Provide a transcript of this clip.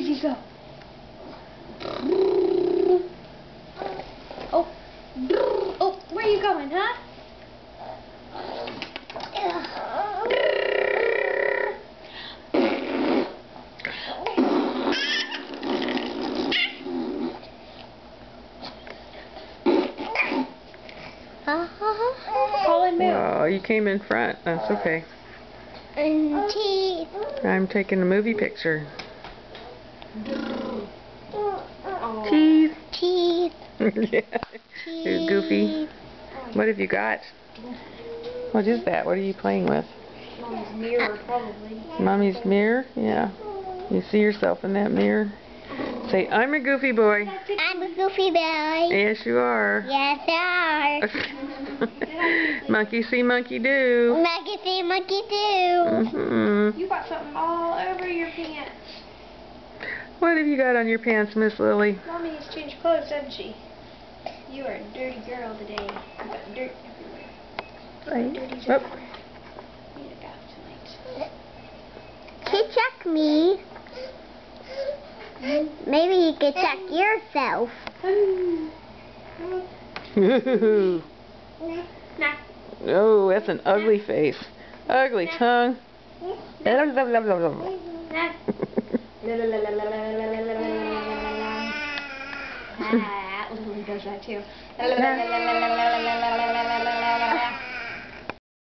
did you go? Oh. Oh, where are you going, huh? Colin, move. Oh, you came in front. That's okay. And teeth. I'm taking a movie picture. Oh. Teeth. Teeth. Yeah. Who's Goofy? What have you got? What is that? What are you playing with? Mommy's mirror, probably. Mommy's mirror? Yeah. You see yourself in that mirror? Say, I'm a goofy boy. I'm a goofy boy. Yes, you are. Yes, I are. Monkey see, monkey do. Monkey see, monkey do. You got something all over your pants. What have you got on your pants, Miss Lily? Mommy has changed clothes, hasn't she? You are a dirty girl today. You got dirt everywhere. Dirty's Oh. everywhere. You need a bath tonight. Can check me. Maybe you could check yourself. Nah. Oh, that's an ugly face. Ugly tongue. Nah. Lily does that too.